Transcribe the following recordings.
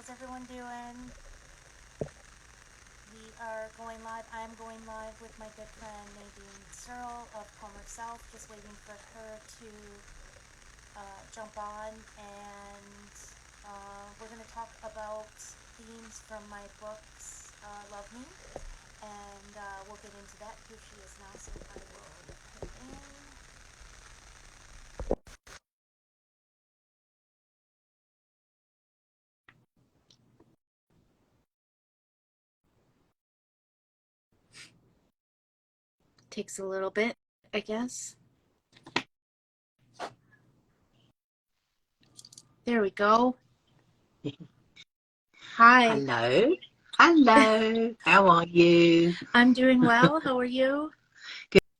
How's everyone doing? We are going live. I'm going live with my good friend Nadine Searle of Palmer South, just waiting for her to jump on. And we're going to talk about themes from my books, Love Me. And we'll get into that. Here she is now, so I will put in. Takes a little bit, I guess. There we go. Hi. Hello. Hello. How are you? I'm doing well. How are you?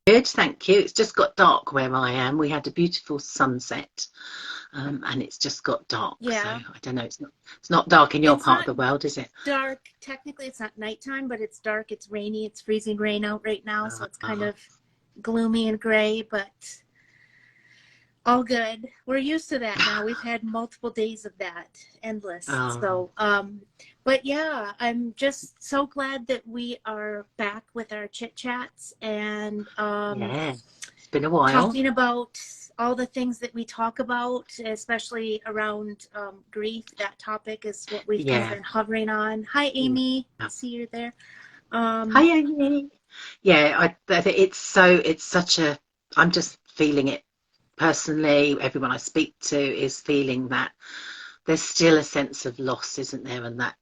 Good, thank you. It's just got dark where I am. We had a beautiful sunset, and it's just got dark. Yeah. So I don't know. It's not dark in your part of the world, is it? Dark. Technically, it's not nighttime, but it's dark. It's rainy. It's freezing rain out right now, so it's kind of gloomy and gray, but all good. We're used to that now. We've had multiple days of that, endless. So, but yeah, I'm just so glad that we are back with our chit chats and yeah, it's been a while talking about all the things that we talk about, especially around grief. That topic is what we've kind of been hovering on. Hi, Amy. I see you there. Hi, Amy. Yeah, it's such a. I'm just feeling it personally. Everyone I speak to is feeling that there's still a sense of loss, isn't there, and that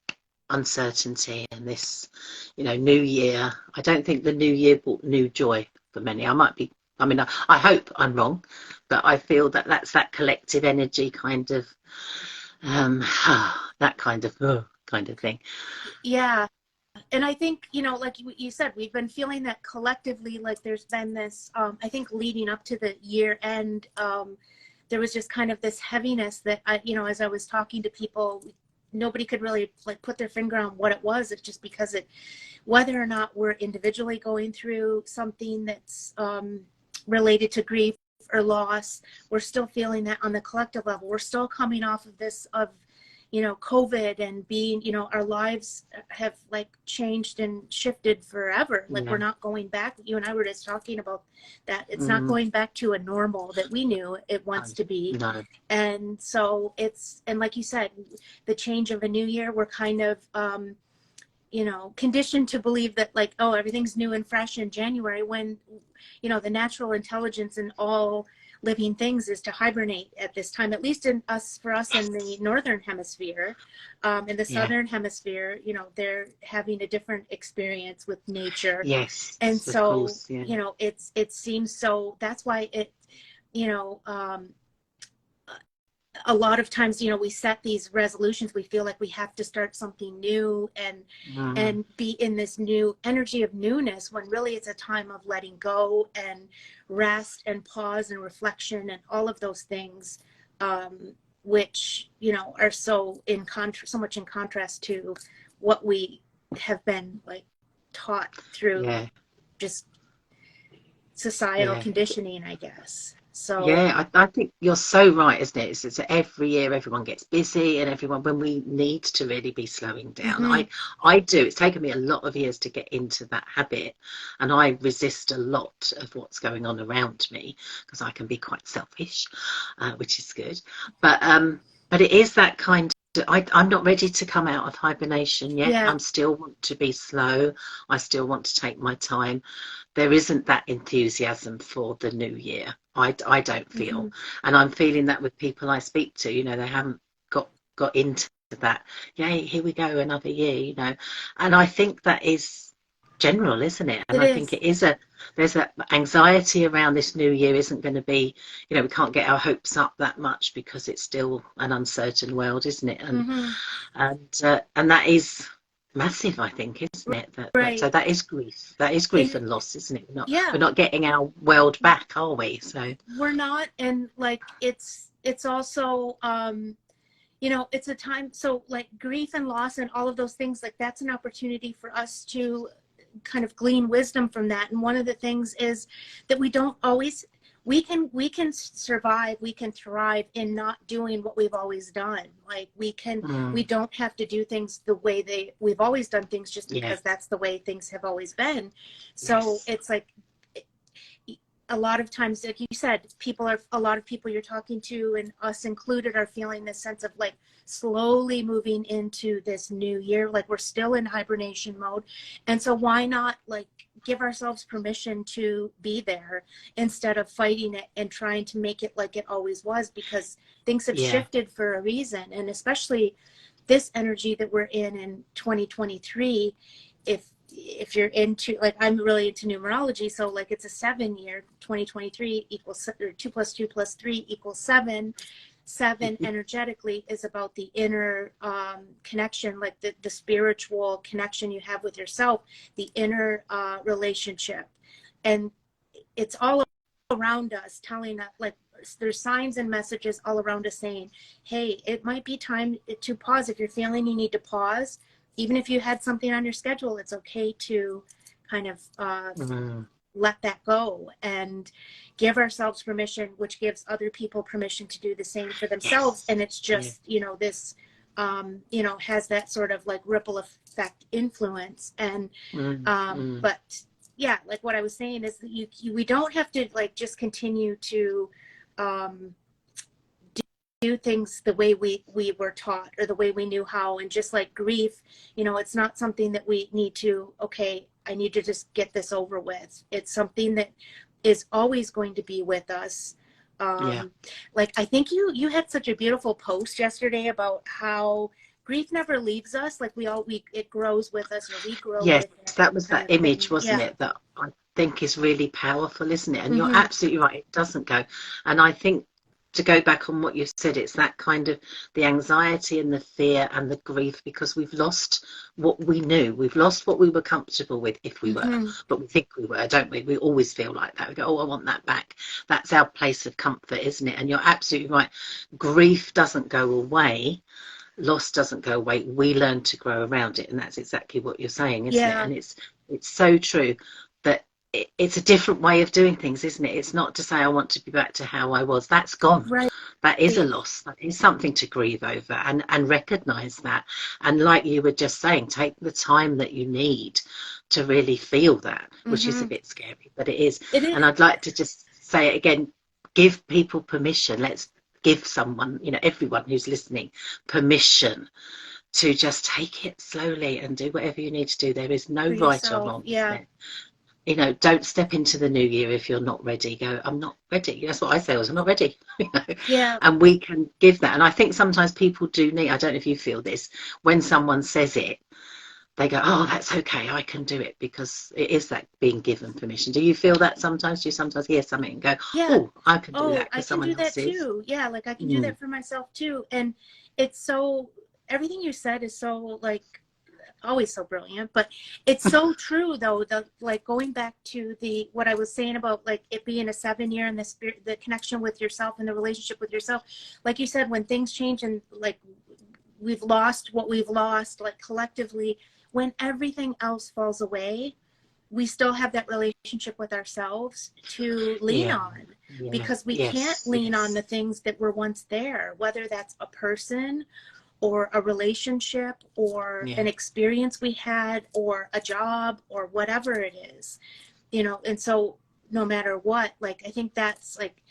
uncertainty and this, new year. I don't think the new year brought new joy for many. I hope I'm wrong, but I feel that that's that collective energy kind of, that kind of thing. Yeah. And I think, like you said, we've been feeling that collectively, like there's been this, I think leading up to the year end, there was just kind of this heaviness that, as I was talking to people, nobody could really put their finger on what it was. It's just because whether or not we're individually going through something that's related to grief or loss, we're still feeling that on the collective level. We're still coming off of this, COVID and being, our lives have changed and shifted forever. We're not going back. You and I were just talking about that. It's not going back to a normal that we knew it wants to be. No. And so and like you said, the change of a new year, we're kind of, conditioned to believe that everything's new and fresh in January when, the natural intelligence in all living things is to hibernate at this time, at least for us in the northern hemisphere. In the southern hemisphere, they're having a different experience with nature. Yes. And so, course, yeah. It seems so. That's why a lot of times, we set these resolutions. We feel like we have to start something new and be in this new energy of newness, when really it's a time of letting go and rest and pause and reflection and all of those things, which, are so much in contrast to what we have been taught through just societal conditioning, I guess. So I think you're so right, isn't it? It's every year everyone gets busy, and when we need to really be slowing down. I do. It's taken me a lot of years to get into that habit, and I resist a lot of what's going on around me because I can be quite selfish, which is good. But it is that kind. I'm not ready to come out of hibernation yet. Yeah. I still want to be slow. I still want to take my time. There isn't that enthusiasm for the new year. I don't feel, and I'm feeling that with people I speak to. They haven't got into that. Yay, here we go, another year. And I think that is general, isn't it? And I think it is there's an anxiety around this new year isn't going to be, we can't get our hopes up that much because it's still an uncertain world, isn't it? And that is massive, I think, isn't it? So that is grief. That is grief and loss, isn't it? We're not getting our world back, are we? So we're not, and it's also it's a time. So grief and loss and all of those things, that's an opportunity for us to kind of glean wisdom from that. And one of the things is that we don't always we can survive, we can thrive in not doing what we've always done. Like we don't have to do things the way we've always done things just because that's the way things have always been. So it's like, a lot of times, like you said, a lot of people you're talking to, and us included, are feeling this sense of like slowly moving into this new year. Like we're still in hibernation mode. And so why not like give ourselves permission to be there instead of fighting it and trying to make it like it always was, because things have shifted for a reason. And especially this energy that we're in 2023, if you're into, like, I'm really into numerology, so like it's a 7-year, 2023 equals, or 2 + 2 + 3 = 7. 7 energetically is about the inner connection, like the spiritual connection you have with yourself, the inner relationship. And it's all around us, telling us, like, there's signs and messages all around us saying, hey, it might be time to pause. If you're feeling you need to pause, even if you had something on your schedule, it's okay to kind of let that go and give ourselves permission, which gives other people permission to do the same for themselves. And it's just, this, has that sort of like ripple effect influence. And, but yeah, like what I was saying is that we don't have to like just continue to, do things the way we were taught or the way we knew how. And just like grief, it's not something that we need to, okay, I need to just get this over with. It's something that is always going to be with us. Like, I think you had such a beautiful post yesterday about how grief never leaves us. Like it grows with us, or we grow with it. That was that image, wasn't it? That I think is really powerful, isn't it? And you're absolutely right. It doesn't go. And I think, to go back on what you said, it's that kind of the anxiety and the fear and the grief, because we've lost what we knew. We've lost what we were comfortable with, if we were, but we think we were, don't we? We always feel like that. We go, oh, I want that back. That's our place of comfort, isn't it? And you're absolutely right. Grief doesn't go away. Loss doesn't go away. We learn to grow around it. And that's exactly what you're saying, isn't it? And it's so true that it's a different way of doing things, isn't it? It's not to say I want to be back to how I was. That's gone. Right. That is a loss. That is something to grieve over, and recognize that. And like you were just saying, take the time that you need to really feel that, which is a bit scary, but it is. And I'd like to just say it again, give people permission. Let's give someone, everyone who's listening, permission to just take it slowly and do whatever you need to do. There is no right or wrong. Don't step into the new year if you're not ready. Go, I'm not ready. That's what I say, I'm not ready. And we can give that. And I think sometimes people do need, I don't know if you feel this, when someone says it, they go, oh, that's okay, I can do it, because it is that being given permission. Do you feel that sometimes? Do you sometimes hear something and go, oh, I can do that because someone else is? I can do that too. Yeah, like I can do that for myself too. And it's so, everything you said is so, like, always so brilliant, but it's so true though. Like going back to what I was saying about like it being a 7-year and the spirit, the connection with yourself and the relationship with yourself, like you said, when things change and like we've lost what we've lost, like collectively, when everything else falls away, we still have that relationship with ourselves to lean on, because we can't lean on the things that were once there, whether that's a person or a relationship or an experience we had or a job or whatever it is, and so no matter what, like, I think that's like,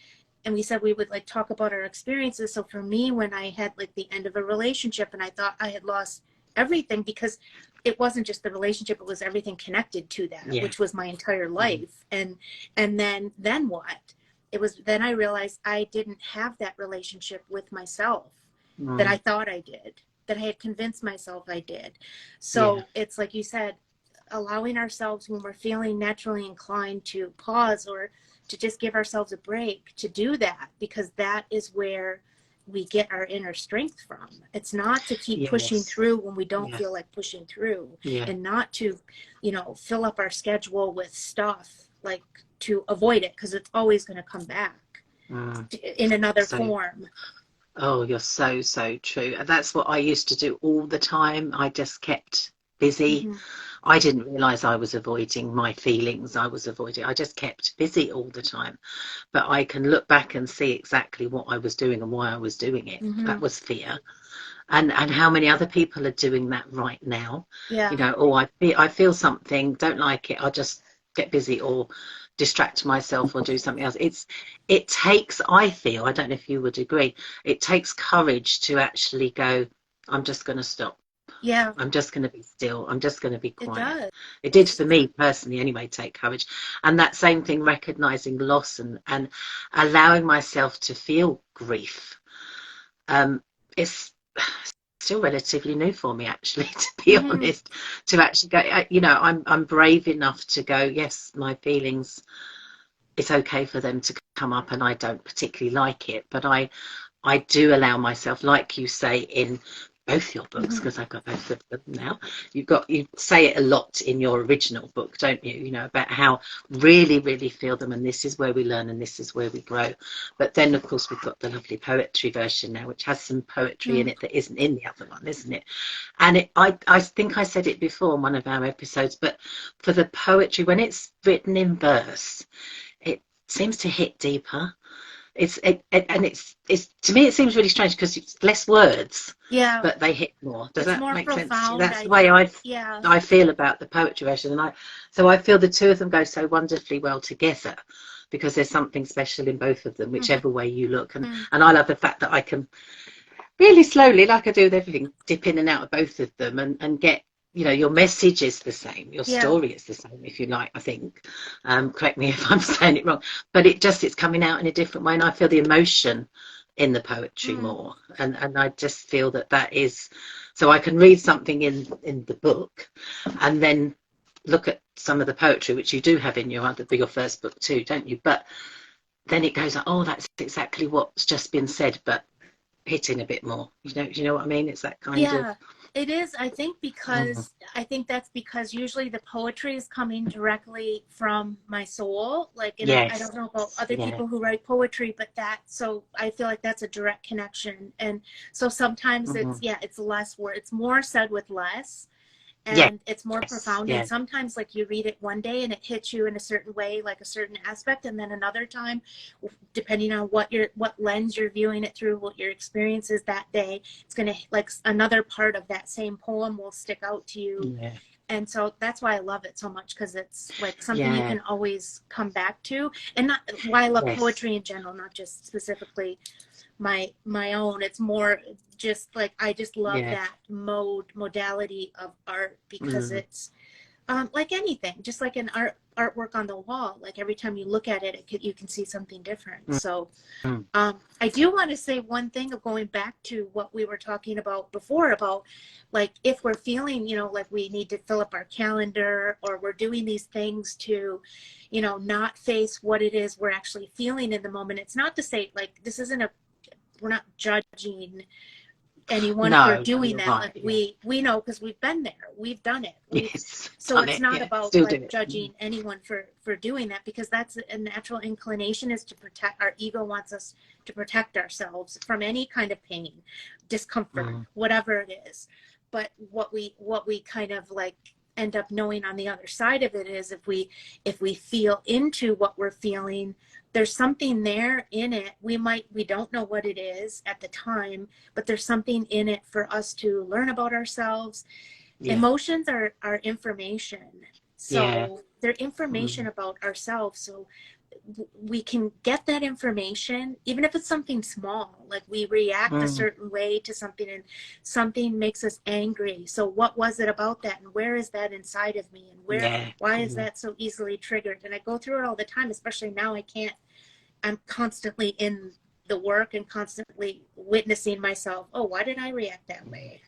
and we said we would like talk about our experiences. So for me, when I had like the end of a relationship and I thought I had lost everything, because it wasn't just the relationship, it was everything connected to that, which was my entire life. And then what? It was, then I realized I didn't have that relationship with myself that I thought I did, that I had convinced myself I did. So it's like you said, allowing ourselves, when we're feeling naturally inclined to pause or to just give ourselves a break, to do that, because that is where we get our inner strength from. It's not to keep pushing through when we don't feel like pushing through, and not to, fill up our schedule with stuff, like to avoid it, because it's always going to come back in another form. Oh, you're so, so true. And that's what I used to do all the time. I just kept busy. I didn't realize I was avoiding my feelings. I just kept busy all the time. But I can look back and see exactly what I was doing and why I was doing it. Mm-hmm. That was fear. And how many other people are doing that right now. Yeah. You know, oh, I feel something, don't like it, I'll just get busy or distract myself or do something else. It takes, I feel, I don't know if you would agree, it takes courage to actually go, I'm just going to stop. Yeah. I'm just going to be still. I'm just going to be It quiet. does. It did for me personally anyway, take courage. And that same thing, recognizing loss and allowing myself to feel grief. It's still relatively new for me, actually, to be Mm-hmm. honest, to actually go, you know, I'm brave enough to go, yes, my feelings, it's okay for them to come up and I don't particularly like it, but I do allow myself, like you say in both your books, Mm-hmm. because I've got both of them now. You say it a lot in your original book, don't you? You know, about how really, really feel them, and this is where we learn and this is where we grow. But then, of course, we've got the lovely poetry version now, which has some poetry in it that isn't in the other one, isn't it? And I think I said it before in one of our episodes, but for the poetry, when it's written in verse, it seems to hit deeper. It's to me it seems really strange because it's less words, Yeah. but they hit more. Does It's that more make sense to you? profound, That's the I way think. I Yeah. I feel about the poetry version, and I feel the two of them go so wonderfully well together because there's something special in both of them, whichever way you look. Mm-hmm. And I love the fact that I can really slowly, like I do with everything, dip in and out of both of them and get, you know, your message is the same, your Yeah. story is the same, if you like, I think. Correct me if I'm saying it wrong, but it's coming out in a different way, and I feel the emotion in the poetry Mm-hmm. more, and I just feel that is, so I can read something in the book and then look at some of the poetry which you do have in your first book too, don't you? But then it goes like, oh, that's exactly what's just been said, but hitting a bit more. You know what I mean? It's that kind of. Yeah, it is. Mm, I think that's because usually the poetry is coming directly from my soul. Like, and I yes. don't know about other Yeah. people who write poetry, but so I feel like that's a direct connection. And so sometimes Hmm. it's less word, it's more said with less. Yes. And it's more profound, and Yeah. sometimes like you read it one day and it hits you in a certain way, like a certain aspect, and then another time, depending on what lens you're viewing it through, what your experience is that day, it's gonna, like, another part of that same poem will stick out to you. Yeah. And so that's why I love it so much, because it's like something you Yeah. can always come back to. And not why I love Yes. poetry in general, not just specifically my own. It's more just like I just love Yeah. that modality of art, because Mm. it's like anything, just like an artwork on the wall. Like every time you look at it, you can see something different. Mm. So Mm. I do want to say one thing of going back to what we were talking about before, about like if we're feeling, like we need to fill up our calendar, or we're doing these things to, not face what it is we're actually feeling in the moment. It's not to say, like, this isn't we're not judging anyone for No, doing you're that. right. Like Yeah. we know, because we've been there, we've done it, Yes. so Done it's it. not Yeah. about Still do like it. judging anyone for doing that, because that's a natural inclination, is to protect. Our ego wants us to protect ourselves from any kind of pain, discomfort, Mm. whatever it is. But what we kind of like end up knowing on the other side of it is, if we feel into what we're feeling, there's something there in it. We don't know what it is at the time, but there's something in it for us to learn about ourselves. Yeah. Emotions are information. Yeah. So they're information Mm. about ourselves. So we can get that information, even if it's something small, like we react a Mm. certain way to something, and something makes us angry. So what was it about that, and where is that inside of me, and Yeah. why is Mm. that so easily triggered? And I go through it all the time, especially now. I'm constantly in the work and constantly witnessing myself. Oh, why did I react that way?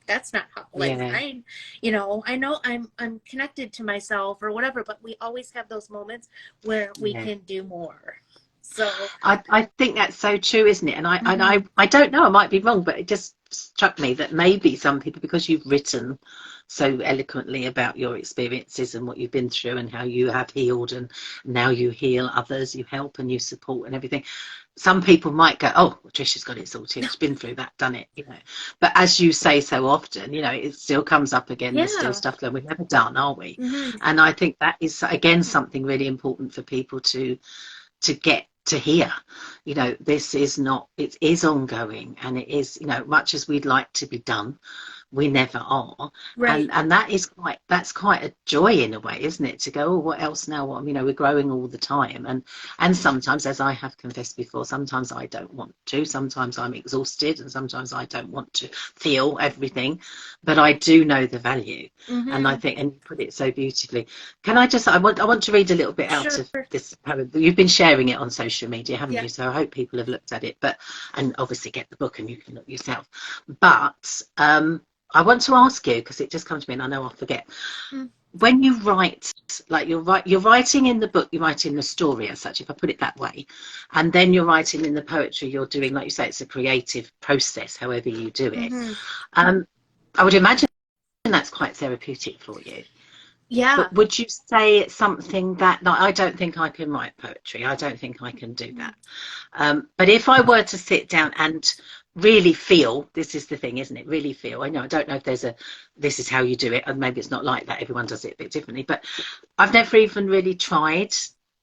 That's not how, like, Yeah. I know I'm connected to myself or whatever, but we always have those moments where we Yeah. can do more. So I think that's so true, isn't it? And I don't know, I might be wrong, but it just struck me that maybe some people, because you've written so eloquently about your experiences and what you've been through and how you have healed, and now you heal others, you help and you support and everything. Some people might go, oh, well, Trish has got it sorted, she's been through that, done it, you know. But as you say so often, you know, it still comes up again. There's still yeah. stuff that we're never done, are we? Hmm. And I think that is again something really important for people to get to hear. You know, this is not, it is ongoing, and it is, you know, much as we'd like to be done, we never are. Right. And that is quite, that's quite a joy in a way, isn't it, to go, oh, what else now? What, you know, we're growing all the time. And sometimes, as I have confessed before, sometimes I don't want to, sometimes I'm exhausted, and sometimes I don't want to feel everything, but I do know the value. And I Hmm. think, and you put it so beautifully. Can I just, I want to read a little bit out Sure. of this poem. You've been sharing it on social media, haven't Yeah. you? So I hope people have looked at it, but, and obviously get the book and you can look yourself. But I want to ask you, because it just comes to me and I know I'll forget. Mm. When you write, like you're writing in the book, you're writing the story as such, if I put it that way, and then you're writing in the poetry, you're doing, like you say, it's a creative process, however you do it. Hmm. I would imagine that's quite therapeutic for you. Yeah. But would you say it's something that, like, I don't think I can write poetry. I don't think I can do that. But if I were to sit down and really feel, this is the thing, isn't it? Really feel. I know, I don't know if there's a, this is how you do it, and maybe it's not like that. Everyone does it a bit differently. But I've never even really tried.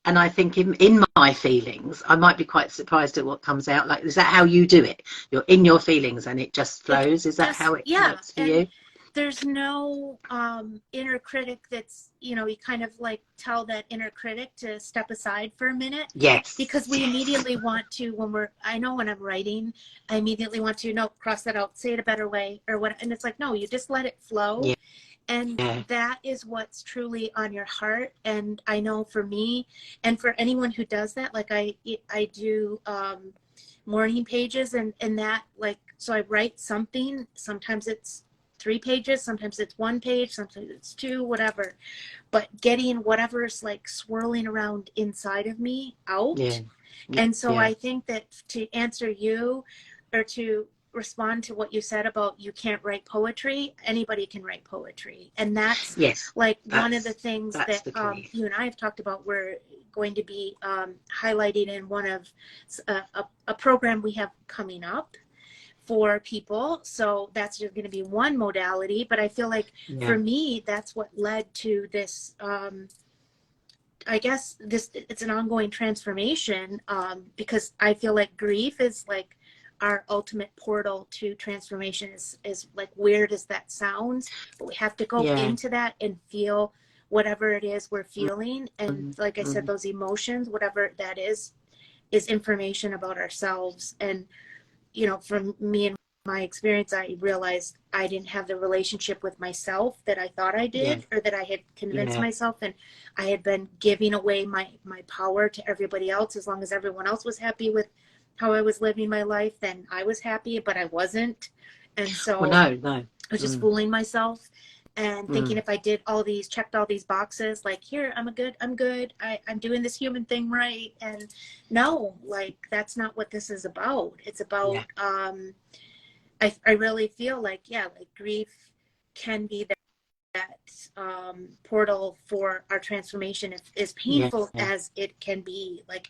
And I think in my feelings, I might be quite surprised at what comes out. Like, is that how you do it? You're in your feelings and it just It flows. Is that just, how it yeah. works for And you? there's no inner critic that's, you know, you kind of like tell that inner critic to step aside for a minute, because Yes. we Yes. immediately want to, when we're, I know when I'm writing, I immediately want to, no, cross that out, say it a better way or what. And it's like, no, you just let it flow. Yeah. And Yeah. that is what's truly on your heart. And I know for me and for anyone who does that, like I do morning pages, and that, like, so I write something, sometimes it's 3 pages, sometimes it's 1 page, sometimes it's two, whatever, but getting whatever's like swirling around inside of me Yeah. out. And so Yeah. I think that to answer you, or to respond to what you said about you can't write poetry, anybody can write poetry. And that's Yes. like one of the That's things that's that the key. you and I have talked about. We're going to be highlighting in one of a program we have coming up for people. So that's just going to be one modality. But I feel like Yeah. for me, that's what led to this. I guess this, it's an ongoing transformation, because I feel like grief is like our ultimate portal to transformation. Is like, weird as that sounds, but we have to go Yeah. into that and feel whatever it is we're feeling. And Mm, like I said, mm, those emotions, whatever that is information about ourselves. And you know, from me and my experience, I realized I didn't have the relationship with myself that I thought I yeah. did, or that I had convinced Yeah. myself, and I had been giving away my power to everybody else. As long as everyone else was happy with how I was living my life, then I was happy, but I wasn't. And Well, so no, no. I was just Mm, fooling myself and thinking mm, if I did all these, checked all these boxes, like, here, I'm good, I'm doing this human thing right. And no, like, that's not what this is about. It's yeah. about I really feel like, yeah, like grief can be that portal for our transformation, if, as Yeah. painful as it can be. Like,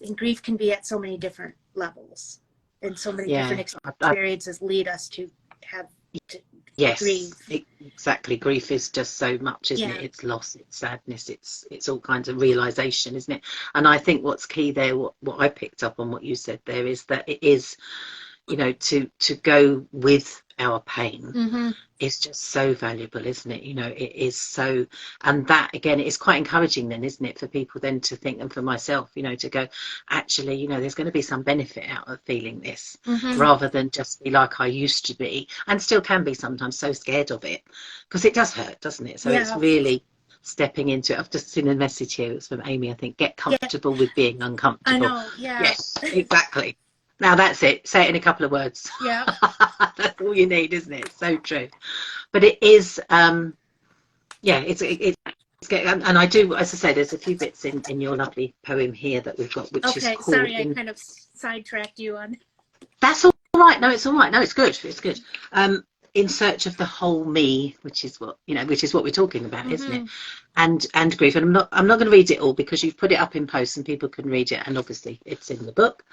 and grief can be at so many different levels, and so many different Yeah. I, experiences lead us to have to grieve. yes. Exactly. Grief is just so much, isn't it? Yeah. It's loss, it's sadness, it's all kinds of realization, isn't it? And I think what's key there, what I picked up on what you said there, is that it is, you know, to go with our pain Mm-hmm. is just so valuable, isn't it? You know, it is so, and that again is quite encouraging then, isn't it, for people then to think, and for myself, you know, to go, actually, you know, there's going to be some benefit out of feeling this, Mm-hmm. rather than just be like I used to be, and still can be sometimes, so scared of it, because it does hurt, doesn't it? So it's Yeah. really stepping into it. I've just seen a message here, it's from Amy, I think. Get Yeah. comfortable with being I uncomfortable. know. Yeah. Yes, exactly. Now that's it. Say it in a couple of words. Yeah. That's all you need, isn't it? So true. But it is, yeah, it's and I do, as I say, there's a few bits in your lovely poem here that we've got, which is Okay, called sorry, I kind of sidetracked you on. That's all right. No, it's all right. No, it's good. It's good. In search of the whole me, which is what which is what we're talking about, isn't it? And grief. And I'm not going to read it all because you've put it up in posts and people can read it, and obviously it's in the book.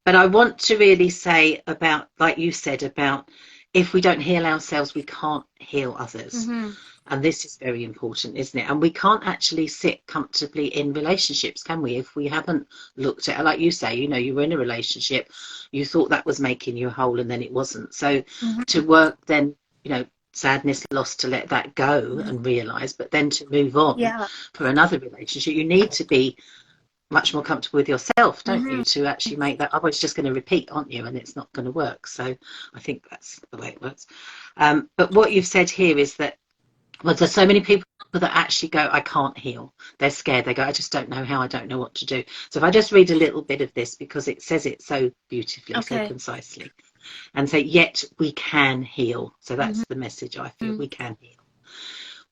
But I want to really say about, like you said, about if we don't heal ourselves, we can't heal others. And this is very important, isn't it? And we can't actually sit comfortably in relationships, can we? If we haven't looked at it, like you say, you were in a relationship, you thought that was making you whole, and then it wasn't. So to work then, sadness, loss, to let that go and realize, but then to move on for another relationship, you need to be much more comfortable with yourself, don't you, to actually make that. Otherwise, it's just going to repeat, aren't you? And it's not going to work. So I think that's the way it works. But what you've said here is that, well, there's so many people that actually go, I can't heal. They're scared. They go, I just don't know how. I don't know what to do. So if I just read a little bit of this, because it says it so beautifully, so concisely, and say, yet we can heal. So that's the message I feel. We can heal.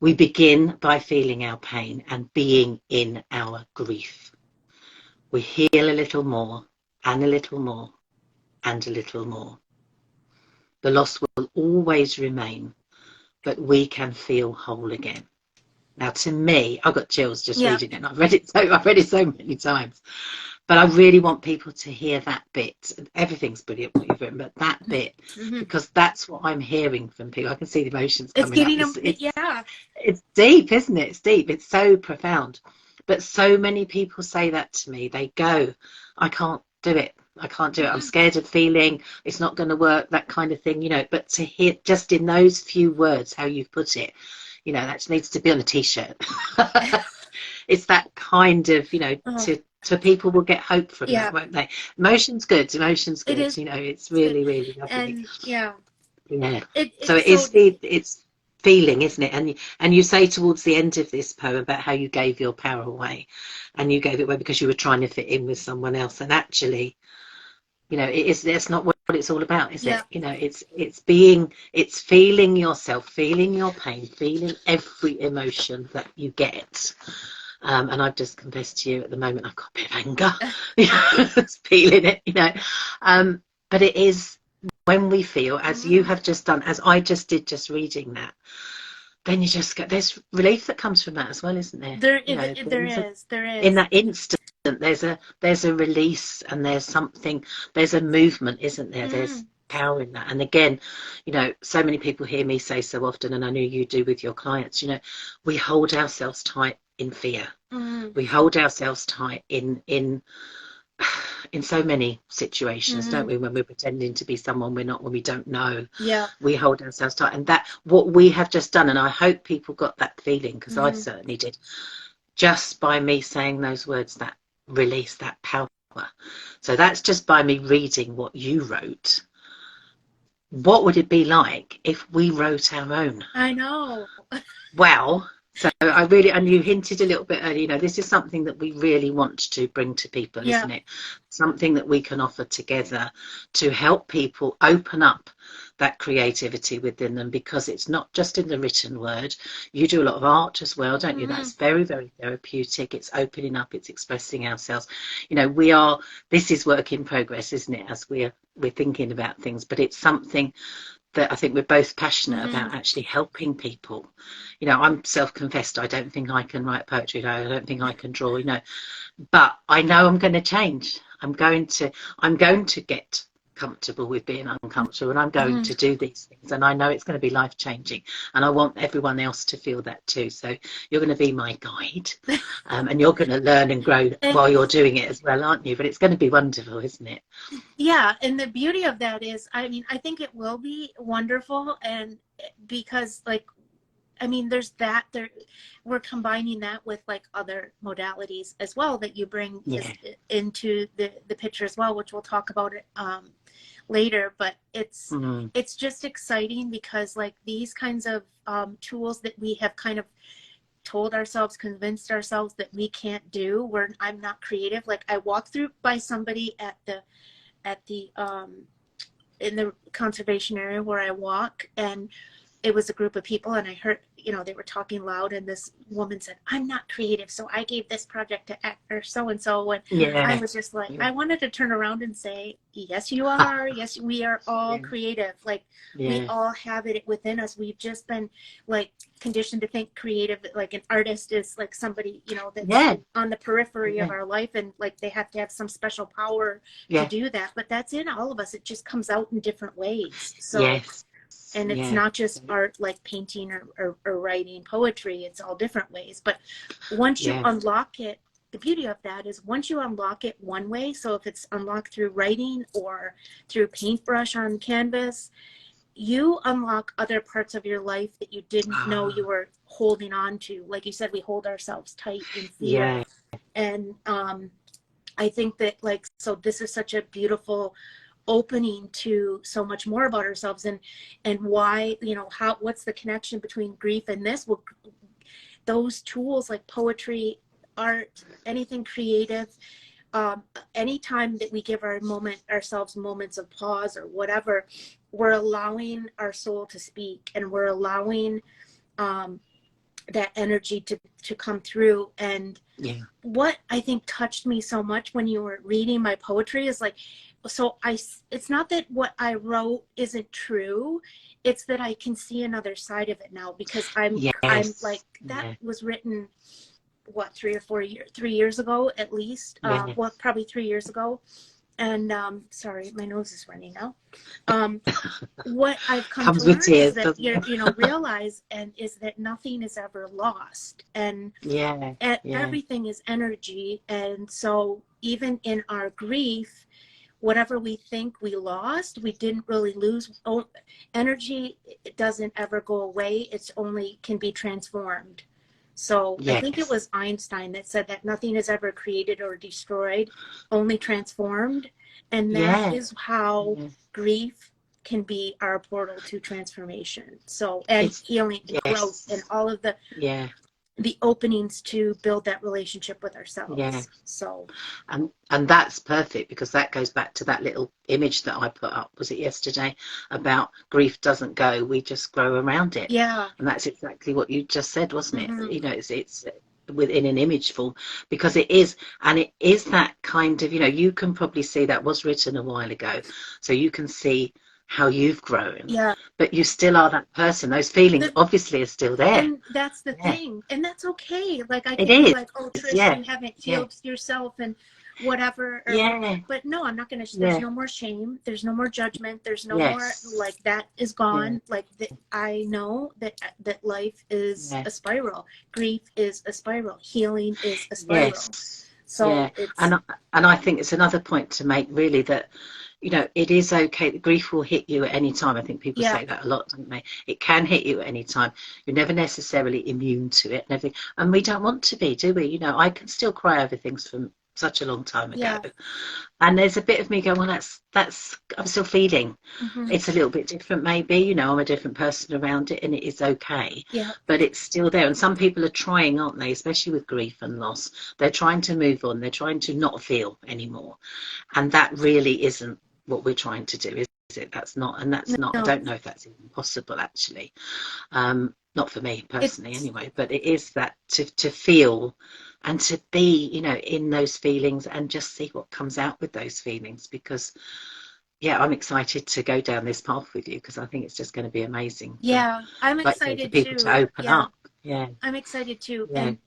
We begin by feeling our pain and being in our grief. We heal a little more and a little more and a little more. The loss will always remain, but we can feel whole again. Now, to me, I've got chills just reading it. And I've read it so many times. But I really want people to hear that bit. Everything's brilliant what you've written, but that bit, because that's what I'm hearing from people. I can see the emotions coming up. It's deep, isn't it? It's deep. It's so profound. But so many people say that to me. They go, I can't do it. I can't do it. I'm scared of feeling it's not going to work, that kind of thing, But to hear just in those few words how you've put it, that needs to be on a T-shirt. It's that kind of, so people will get hope from that, won't they? Emotion's good. Emotion's good. It's really, really lovely. And so it's feeling, isn't it? And you say towards the end of this poem about how you gave your power away, and you gave it away because you were trying to fit in with someone else, and actually, that's not what it's all about, is it? It's feeling yourself, feeling your pain, feeling every emotion that you get. And I've just confessed to you at the moment, I've got a bit of anger, feeling it, but it is when we feel, as you have just done, as I just did, just reading that, then you just get, there's relief that comes from that as well, isn't there? There is. In that instant, there's a release, and there's a movement, isn't there? There's power in that. And again, so many people hear me say so often, and I know you do with your clients, we hold ourselves tight in fear. We hold ourselves tight in so many situations, don't we? When we're pretending to be someone we're not, when we don't know, we hold ourselves tight. And that, what we have just done, and I hope people got that feeling, because I certainly did, just by me saying those words, that release, that power. So that's just by me reading what you wrote. What would it be like if we wrote our own? I know. Well, so I really, and you hinted a little bit earlier, this is something that we really want to bring to people, isn't it? Something that we can offer together to help people open up that creativity within them, because it's not just in the written word. You do a lot of art as well, don't you? That's very, very therapeutic. It's opening up, it's expressing ourselves. This is work in progress, isn't it, as we're thinking about things, but it's something that I think we're both passionate about, actually helping people. I'm self-confessed, I don't think I can write poetry, I don't think I can draw, but I know I'm going to change. I'm going to get comfortable with being uncomfortable, and I'm going to do these things, and I know it's going to be life-changing, and I want everyone else to feel that too. So you're going to be my guide, and you're going to learn and grow while you're doing it as well, aren't you? But it's going to be wonderful, isn't it? And the beauty of that is, I think it will be wonderful, and because there's that, we're combining that with other modalities as well that you bring into the picture as well, which we'll talk about it later. But it's just exciting, because these kinds of tools that we have kind of told ourselves, convinced ourselves that we can't do, where I'm not creative. I walked through by somebody at the in the conservation area where I walk, and it was a group of people, and I heard, you know, they were talking loud, and this woman said, I'm not creative, so I gave this project to X or so and so, and I Yeah. was just like, Yeah. I wanted to turn around and say, yes you are, yes we are all Yeah. creative, like we Yeah. all have it within us. We've just been like conditioned to think creative, like an artist is like somebody, you know, that's Yeah. on the periphery of Yeah. our life, and like they have to have some special power to Yeah. do that, but that's in all of us. It just comes out in different ways. So, Yes. and it's Yeah. not just art like painting or writing poetry, it's all different ways. But once you Yeah. unlock it, the beauty of that is once you unlock it one way, so if it's unlocked through writing or through paintbrush on canvas, you unlock other parts of your life that you didn't know you Ah, were holding on to. Like you said, we hold ourselves tight in fear. yeah. And I think that, like, so this is such a beautiful opening to so much more about ourselves, and why, you know, how, what's the connection between grief and this? Well, those tools like poetry, art, anything creative, anytime that we give ourselves moments of pause or whatever, we're allowing our soul to speak, and we're allowing that energy to come through. And Yeah. what I think touched me so much when you were reading my poetry is like, so it's not that what I wrote isn't true, it's that I can see another side of it now, because I'm like, Yes. that Yeah. was written what, 3 years ago at least, Yeah. well, probably 3 years ago. And sorry, my nose is running now. um what I've come to Comes with learn is tears, that doesn't it? realize, and is that nothing is ever lost, and Yeah. Yeah. everything is energy. And so even in our grief, whatever we think we lost, we didn't really lose. Oh, energy, it doesn't ever go away, it's only can be transformed. So I think it Yes. was Einstein that said that nothing is ever created or destroyed, only transformed. And that Yeah. is how Yeah. grief can be our portal to transformation. So, and It's healing and growth and yes. all of Yeah. the openings to build that relationship with Yeah. ourselves. So And that's perfect, because that goes back to that little image that I put up, was it yesterday, about grief doesn't go, we just grow around it. yeah. And that's exactly what you just said, wasn't it? Hmm. You know, it's within an image form, because it is, and it is that kind of, you know, you can probably see that was written a while ago, so you can see how you've grown, Yeah. but you still are that person. Those feelings The, obviously are still there. and that's the Yeah, thing, and that's okay. Like I it could be is. like, oh Trish, Yeah, you haven't yeah, healed yourself and whatever, or what. yeah, But no, I'm not gonna, there's yeah, no more shame, there's no more judgment, there's no more, yes, like, that is yeah, gone. Like that, I know that life is yeah. a spiral, grief is a spiral, healing is a spiral. Yes, So yeah, it's, and I think it's another point to make, really, that, you know, it is okay. The grief will hit you at any time. I think people yeah, say that a lot, don't they? It can hit you at any time. You're never necessarily immune to it and everything, and we don't want to be, do we? You know, I can still cry over things from such a long time ago, yeah. and there's a bit of me going, well, that's I'm still feeling. Hmm. It's a little bit different, maybe, you know, I'm a different person around it, and it is okay, Yeah. but it's still there. And some people are trying, aren't they, especially with grief and loss, they're trying to move on, they're trying to not feel anymore, and that really isn't what we're trying to do, is it? That's not, I No, don't know if that's even possible, actually. Not for me personally it's, anyway, but it is that, to feel and to be, you know, in those feelings, and just see what comes out with those feelings. Because yeah, I'm excited to go down this path with you, because I think it's just going to be amazing for, yeah, I'm like you say, for excited people to too. open Yeah, up. Yeah, I'm excited too. yeah, And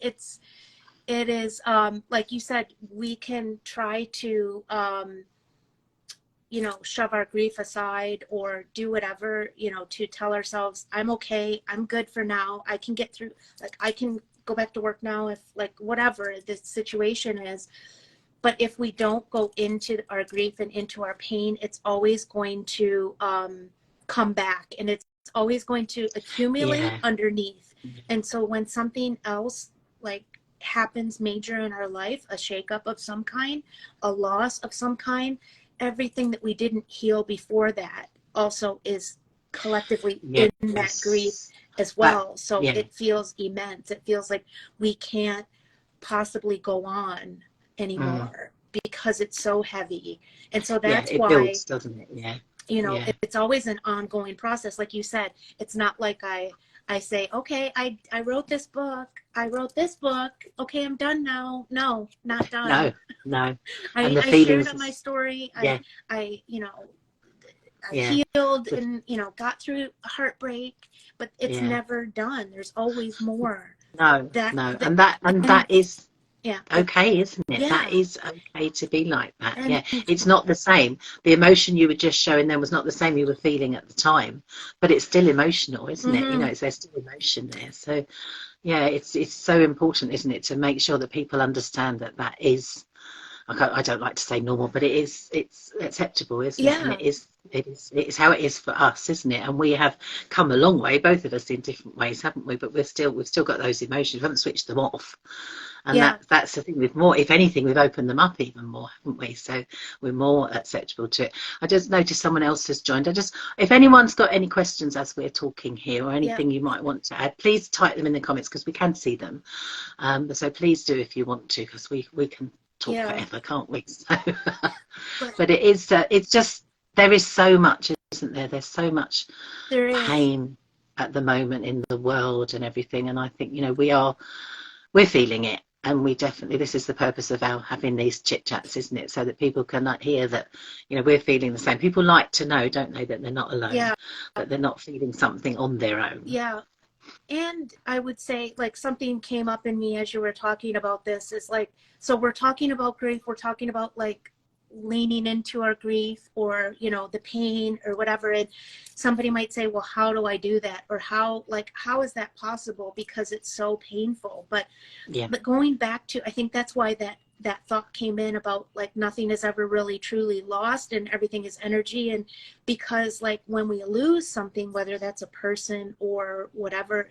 it is, like you said, we can try to, shove our grief aside or do whatever, to tell ourselves, I'm okay, I'm good for now, I can get through, like, I can go back to work now, if, like, whatever the situation is. But if we don't go into our grief and into our pain, it's always going to come back, and it's always going to accumulate yeah, underneath. And so when something else, like, happens major in our life, a shakeup of some kind, a loss of some kind, everything that we didn't heal before that also is collectively in that grief yes, as that, well. So yeah, it feels immense. It feels like we can't possibly go on mm, anymore because it's so heavy. And so yeah, that's it why builds, doesn't it? Yeah, you know, Yeah. it's always an ongoing process. Like you said, it's not like I say, okay, I wrote this book. I wrote this book. Okay, I'm done now. No, not done. No, no. I, And the I shared feelings, up my story. yeah, You know, I yeah, healed the, and, you know, got through heartbreak, but it's yeah. never done. There's always more. No, That, no. that And and that is yeah, okay, isn't it? That yeah. is okay to be like that. And Yeah. It's not the same. The emotion you were just showing them was not the same you were feeling at the time, but it's still emotional, isn't it? You know, mhm, there's still emotion there. So yeah, it's so important, isn't it, to make sure that people understand that that is, I don't like to say normal, but it's acceptable, isn't it? And yeah, it is how it is for us, isn't it? And we have come a long way, both of us in different ways, haven't we? But we've still got those emotions. We haven't switched them off. And yeah, that's the thing with more, if anything, we've opened them up even more, haven't we? So we're more acceptable to it. I just noticed someone else has joined. If anyone's got any questions as we're talking here or yeah. anything you might want to add, please type them in the comments because we can see them. So please do if you want to, because we can talk Yeah, forever, can't we? So, but but it's just, there is so much, isn't there? There's so much there is. pain at the moment in the world and everything. And I think, you know, we're feeling it. And we definitely, this is the purpose of our having these chit chats, isn't it? So that people can like hear that, you know, we're feeling the same. People like to know, don't they, that they're not alone, Yeah, that they're not feeling something on their own. yeah. And I would say, like, something came up in me as you were talking about this is like, so we're talking about grief, we're talking about like leaning into our grief or, you know, the pain or whatever. And somebody might say, well, how do I do that? Or how is that possible? Because it's so painful. Yeah. But going back to, I think that's why that thought came in about like nothing is ever really truly lost and everything is energy. And because like when we lose something, whether that's a person or whatever,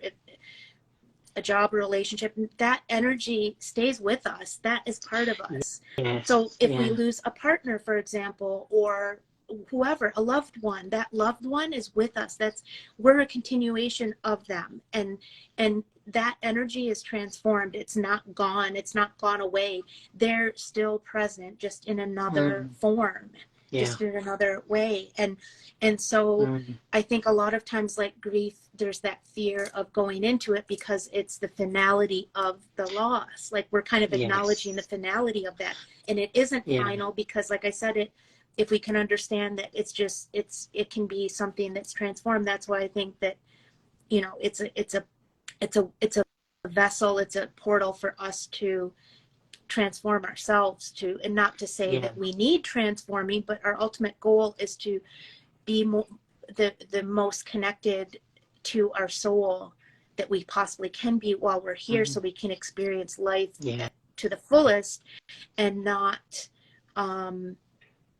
a job or relationship, that energy stays with us. That is part of us. So Yes. if we Yeah. lose a partner, for example, or whoever, a loved one, that loved one is with us. We're a continuation of them. And that energy is transformed. It's not gone. It's not gone away. They're still present, just in another Mm. form, Yeah. just in another way. And so Mm. I think a lot of times, like grief, there's that fear of going into it because it's the finality of the loss. Like we're kind of acknowledging the Yes. finality of that. And it isn't Yeah. final because, like I said, if we can understand that it can be something that's transformed. That's why I think that, you know, it's a vessel, it's a portal for us to transform ourselves to, and not to say Yeah. that we need transforming, but our ultimate goal is to be the most connected to our soul that we possibly can be while we're here, Mm. so we can experience life Yeah. to the fullest and not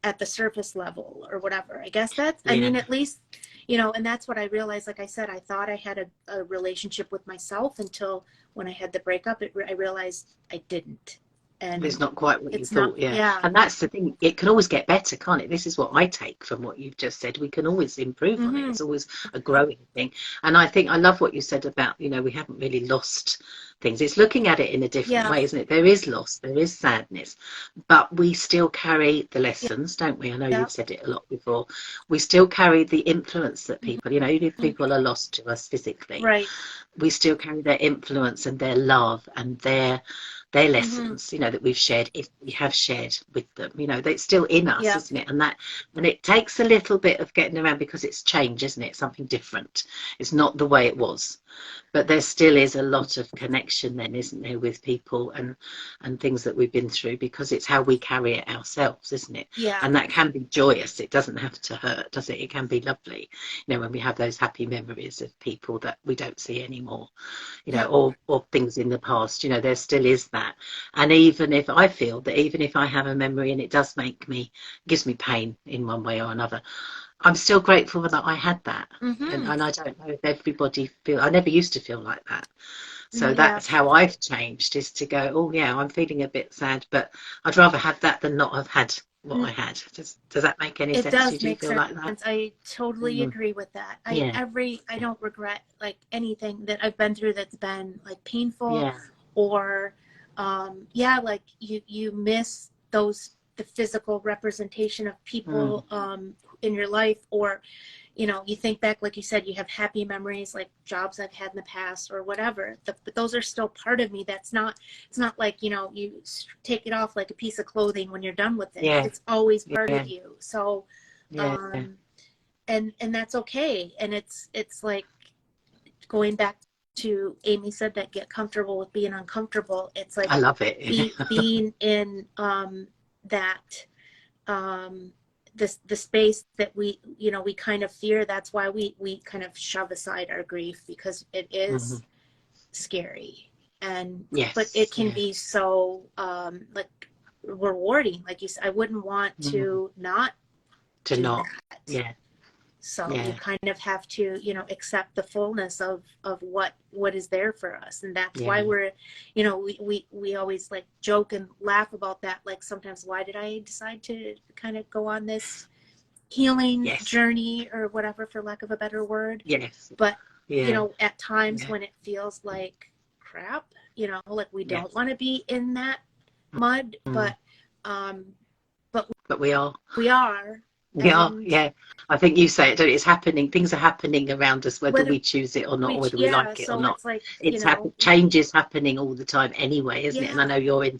at the surface level or whatever. I guess I Yeah. mean, at least, you know, and that's what I realized. Like I said, I thought I had a relationship with myself until when I had the breakup, I realized I didn't. It's And not quite what you it's not, thought, yeah. yeah. And that's the thing, it can always get better, can't it? This is what I take from what you've just said. We can always improve on it. Mm-hmm. It's always a growing thing. And I think I love what you said about, you know, we haven't really lost things. It's looking at it in a different Yeah. way, isn't it? There is loss, there is sadness, but we still carry the Yeah. lessons, don't we? I know Yeah. you've said it a lot before. We still carry the influence that people, you know, even if Mm-hmm. people are lost to us physically, Right. we still carry their influence and their love and their Mm-hmm. lessons, you know, that we've shared, if we have shared with them, you know, that's still in us, Yeah. isn't it? And it takes a little bit of getting around because it's change, isn't it? Something different. It's not the way it was, but there still is a lot of connection then, isn't there, with people and things that we've been through, because it's how we carry it ourselves, isn't it? Yeah. And that can be joyous. It doesn't have to hurt, does it? It can be lovely, you know, when we have those happy memories of people that we don't see anymore, you know, Yep. or things in the past, you know, there still is that. And even if I feel that, even if I have a memory and it does gives me pain in one way or another, I'm still grateful that I had that. Mm-hmm. And I don't know if everybody I never used to feel like that. So Yeah. that's how I've changed, is to go, oh yeah, I'm feeling a bit sad, but I'd rather have that than not have had what I had. Does that make any It sense? You does do make feel sense. like that? I totally Mm. agree with that. Yeah. I don't regret like anything that I've been through that's been like painful Yeah. or yeah, like you miss the physical representation of Mm. people in your life, or you know, you think back, like you said, you have happy memories, like jobs I've had in the past or whatever. But those are still part of me. That's not, it's not like, you know, you take it off like a piece of clothing when you're done with it. Yeah. It's always part Yeah. of you. So, Yeah. um, and that's okay. And it's like going back to Amy said, that get comfortable with being uncomfortable. It's like I love it. being in that the space that we, you know, we kind of fear. That's why we kind of shove aside our grief, because it Hmm. is scary. And but Yes. it can Yeah. be so like rewarding, like you said. I wouldn't want Mm. to not To do not. that. Yeah. So you Yeah. kind of have to, you know, accept the fullness of what is there for us. And that's why Yeah. we're, you know, we always like joke and laugh about that. Like sometimes, why did I decide to kind of go on this healing Yes. journey or whatever, for lack of a better word? Yes. But you Yeah. know, at times Yeah. when it feels like crap, you know, like we don't Yes. want to be in that mud, Mm. um but But we are. we are. We are. And Yeah. I think you say it, don't you? It's happening. Things are happening around us, whether whether we choose it or not, or we, whether we yeah, like it or so not. it's like, you It's know, change is happening all the time anyway, isn't it? And I yeah. know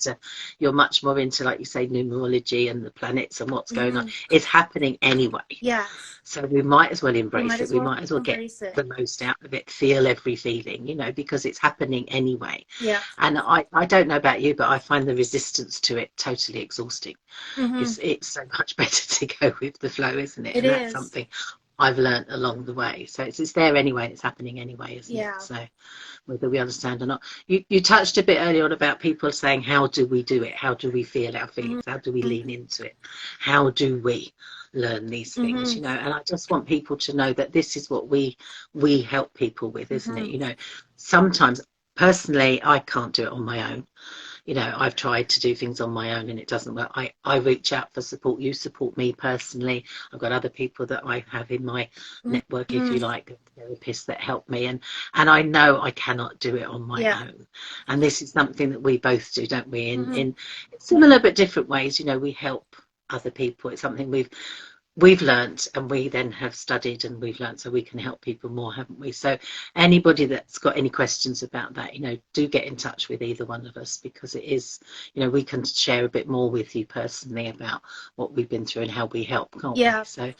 you're much more into, like you say, numerology and the planets and what's going on. Hmm. It's happening anyway. Yes, So we might as well we embrace might it. as We well might as well get embrace it. the most out of it, feel every feeling, you know, because it's happening anyway. Yeah. And I don't know about you, but I find the resistance to it totally exhausting. Hmm. It's so much better to go with the flow, isn't it? It And that's is. something I've learned along the way. So it's there anyway, and it's happening anyway, isn't it? Yeah. So whether we understand or not. You touched a bit earlier on about people saying, how do we do it? How do we feel our Hmm. feelings? How do we lean into it? How do we learn these things? Hmm. You know, and I just want people to know that this is what we help people with, isn't it? Hmm. You know, sometimes personally I can't do it on my own. You know, I've tried to do things on my own and it doesn't work. I reach out for support. You support me personally. I've got other people that I have in my network, if Hmm. you like, therapists that help me. And I know I cannot do it on my Yeah. own. And this is something that we both do, don't we? Hmm. In similar but different ways. You know, we help other people. It's something we've learnt, and we then have studied and we've learnt, so we can help people more, haven't we? So anybody that's got any questions about that, you know, do get in touch with either one of us, because it is, you know, we can share a bit more with you personally about what we've been through and how we help, can't we? Yeah. So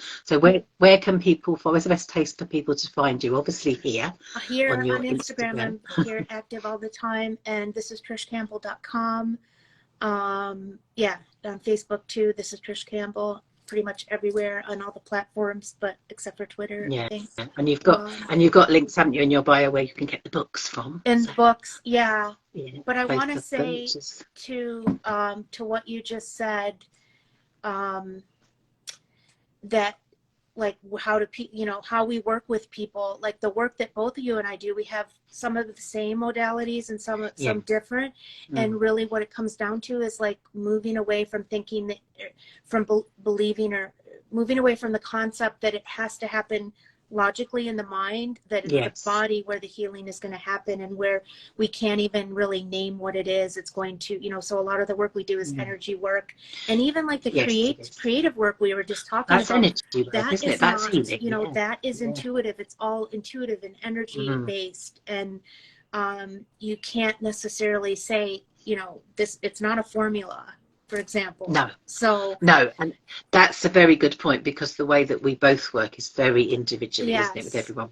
where can people find, where's the best place for people to find you? Obviously here on Here your on Instagram, Instagram. I'm here active all the time, and this is trishcampbell.com. Yeah, on Facebook too. This is Trish Campbell. Pretty much everywhere on all the platforms, but except for Twitter, I Yeah, think. and you've got links, haven't you, in your bio where you can get the books from? So And books, yeah. yeah, But I want both to of them, say which is to what you just said, um, that like how to you know, how we work with people, like the work that both of you and I do, we have some of the same modalities and yeah. some different. Mm. And really what it comes down to is like moving away from thinking that, from believing, or moving away from the concept that it has to happen logically in the mind, that it's the Yes. body where the healing is going to happen, and where we can't even really name what it is. It's going to, you know, so a lot of the work we do is Mm. energy work, and even like the Yes, it is. creative work we were just talking That's about, energy work, that isn't it? is That's not, healing. you know, Yeah. that is Yeah. intuitive. It's all intuitive and energy Mm. based. And you can't necessarily say, you know, this, it's not a formula, for example. No. So No, and that's a very good point, because the way that we both work is very individually, isn't it, with yes. everyone?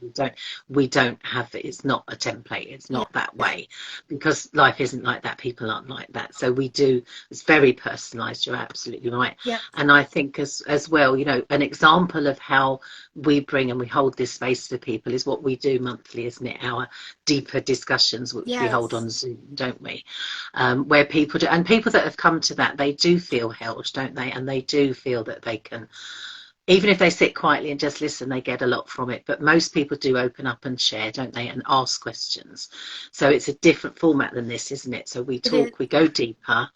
We don't have it. It's not a template. It's Yeah. not that way, because life isn't like that. People aren't like that. So we do. It's very personalised. You're absolutely right. Yeah. And I think as well, you know, an example of how we bring and we hold this space for people is what we do monthly, isn't it? Our deeper discussions, which we hold Yes. on Zoom, don't we? Where people do, and people that have come to that, they do feel held, don't they? And they do feel that they can, even if they sit quietly and just listen, they get a lot from it. But most people do open up and share, don't they, and ask questions. So it's a different format than this, isn't it? So we It is. talk, we go deeper.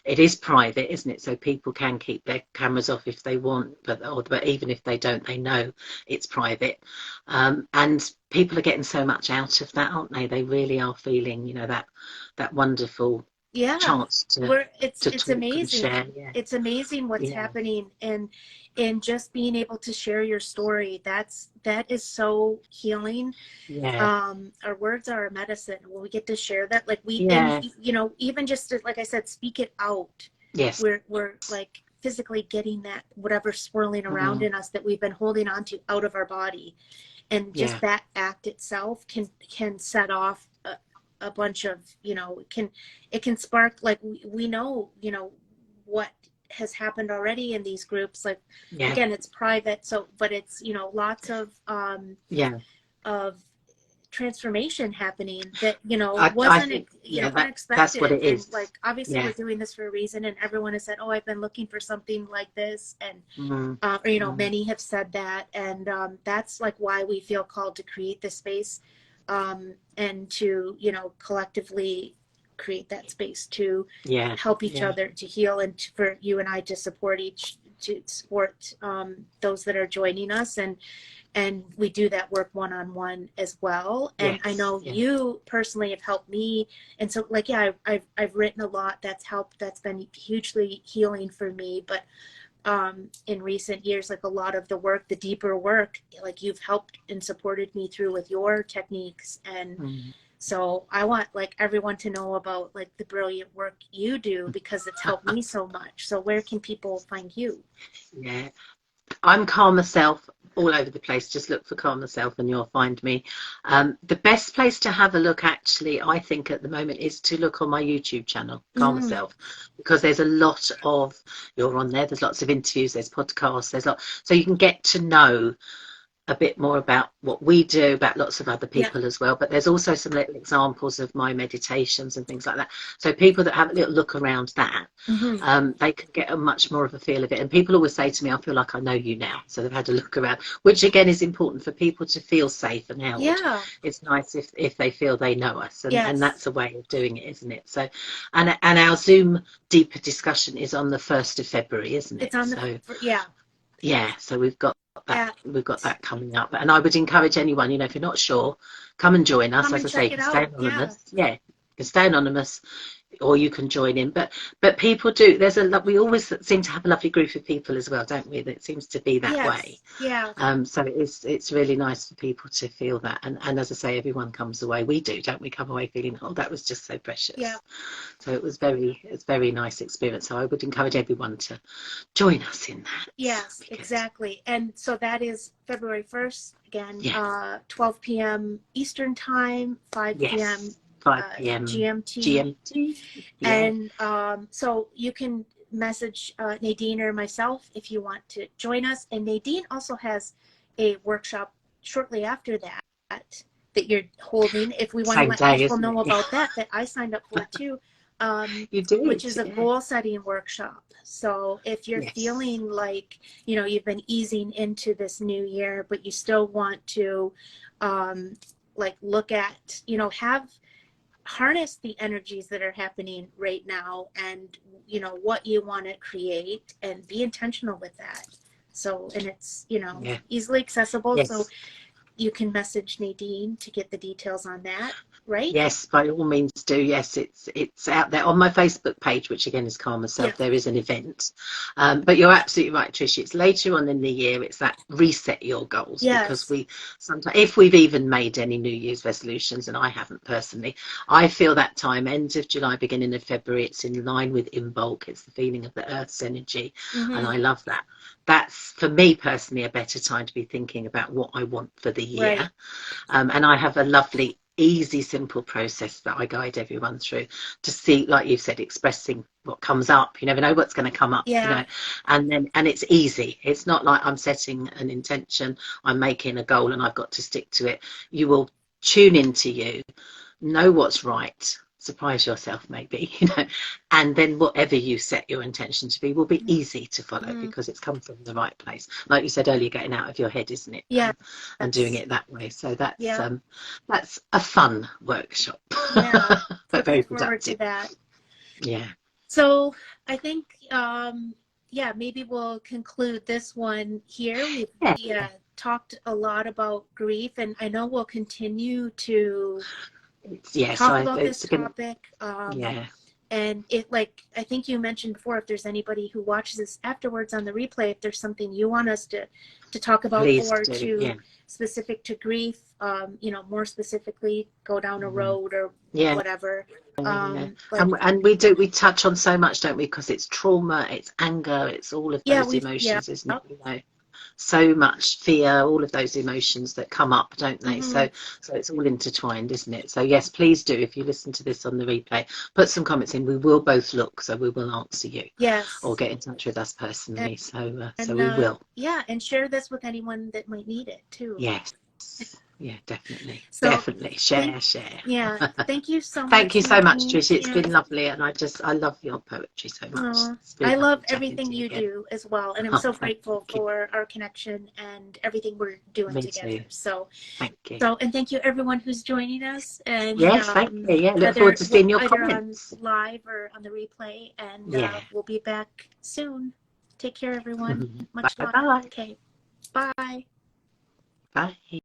It is private, isn't it? So people can keep their cameras off if they want, but even if they don't, they know it's private. And people are getting so much out of that, aren't they? They really are feeling, you know, that wonderful Yeah, chance to it's talk and amazing. share. Yeah, It's amazing what's yeah, happening, and just being able to share your story, that is so healing. yeah, Our words are a medicine when we get to share that, like we, and yeah. you know, even just to, like I said, speak it out. Yes. We're like physically getting that whatever swirling around Mm, in us that we've been holding on to out of our body, and just yeah, that act itself can set off a bunch of, you know, it can spark, like we know, you know, what has happened already in these groups, like yeah, again it's private, so but it's, you know, lots yeah. of transformation happening that, you know, I wasn't, think, you yeah, know, that's what unexpected, it and is. like obviously Yeah. we're doing this for a reason, and everyone has said, oh, I've been looking for something like this, and Mm, or, you know, mm, many have said that, and that's like why we feel called to create this space, and to, you know, collectively create that space to yeah, help each yeah. other to heal, and for you and I to support those that are joining us, and we do that work one-on-one as well. And I Yes, know yeah. you personally have helped me, and so like, yeah, I've written a lot that's helped, that's been hugely healing for me, but in recent years, like a lot of the work, the deeper work, like you've helped and supported me through with your techniques. And Mm. so I want like everyone to know about like the brilliant work you do, because it's helped me so much. So where can people find you? Yeah. I'm Calmer Self all over the place. Just look for Calmer Self and you'll find me. The best place to have a look, actually, I think at the moment, is to look on my YouTube channel, Calmer Mm, Self, because there's a lot of, you're on there, there's lots of interviews, there's podcasts, so you can get to know a bit more about what we do, about lots of other yeah. people as well. But there's also some little examples of my meditations and things like that. So people that have a little look around that, Hmm. they can get a much more of a feel of it. And people always say to me, I feel like I know you now. So they've had a look around, which again is important for people to feel safe and held. Yeah. It's nice if they feel they know us. And Yes. that's a way of doing it, isn't it? So, and our Zoom deeper discussion is on the 1st of February, isn't it? It's on the, So yeah. yeah, so At, we've got that coming up. And I would encourage anyone, you know, if you're not sure, come and join us. come As and I say, check you it can stay out. Yeah. anonymous. Yeah, you can stay anonymous, or you can join in. But people do. We always seem to have a lovely group of people as well, don't we? That seems to be that way. Yes. Yeah. So it's really nice for people to feel that. And as I say, everyone comes away. We do, don't we? Come away feeling, oh, that was just so Yeah. precious. So it's very nice experience. So I would encourage everyone to join us in that, Yes, because exactly. And so that is February 1st, again, yeah, 12 p.m. Eastern Time, 5 p.m. yes, 5 p.m. GMT. GMT. Yeah. And so you can message Nadine or myself if you want to join us. And Nadine also has a workshop shortly after that you're holding. If we want to Same let day, people isn't know it? about that I signed up for too, You which did, is a yeah. goal setting workshop. So if you're Yes. feeling like, you know, you've been easing into this new year, but you still want to like look at, you know, harness the energies that are happening right now, and you know what you want to create, and be intentional with that. So, and it's, you know, Yeah. easily accessible, so Yes. you can message Nadine to get the details on that, right? Yes, by all means do. Yes, it's out there on my Facebook page, which again is Calm Yeah. Myself. There is an event, but you're absolutely right, Trish. It's later on in the year. It's that reset your goals, because Yes. we sometimes, if we've even made any New Year's resolutions, and I haven't personally, I feel that time, end of July, beginning of February, it's in line with Imbolc. It's the feeling of the Earth's energy, and Mm-hmm. I love that. That's for me personally a better time to be thinking about what I want for the Right. year. And I have a lovely, easy, simple process that I guide everyone through to see, like you said, expressing what comes up. You never know what's going to come up, you Yeah. know, and it's easy. It's not like I'm setting an intention, I'm making a goal, and I've got to stick to it. You will tune into you, know what's right, surprise yourself maybe, you know, and then whatever you set your intention to be will be easy to follow, Mm-hmm. because it's come from the right place, like you said earlier, getting out of your head, isn't it? Yes. And doing it that way. So Yeah. that's a fun workshop. Yeah. But Looking very forward to productive. that. Yeah. So I think, yeah, maybe we'll conclude this one here. We've, Yeah. yeah, talked a lot about grief, and I know we'll continue to Yes, talk about this it's been, topic. yeah. And it, like, I think you mentioned before, if there's anybody who watches this afterwards on the replay, if there's something you want us to talk about, Please or do. to Yeah. specific to grief, you know, more specifically, go down a road or Yeah. whatever. Yeah. Like, And we touch on so much, don't we? Because it's trauma, it's anger, it's all of those emotions, isn't it? You know, so much fear, all of those emotions that come up, don't they? So it's all intertwined, isn't it? So yes, please do, if you listen to this on the replay, put some comments in. We will both look, so we will answer you. Yes. Or get in touch with us personally. So And, we will. yeah, and share this with anyone that might need it too. Yes. Yeah, definitely. So Definitely. Share. Yeah. Thank you so much. Thank you so much, Nadine. Trish. It's been lovely, and I love your poetry so much. I love everything you do as well, and I'm so grateful you. for our connection and everything we're doing Me together. too. So thank you. And thank you everyone who's joining us. And yes, thank you. Yeah, look forward to seeing your comments. On live or on the replay. And we'll be back soon. Take care, everyone. Much love. Bye. Okay. Bye. Bye.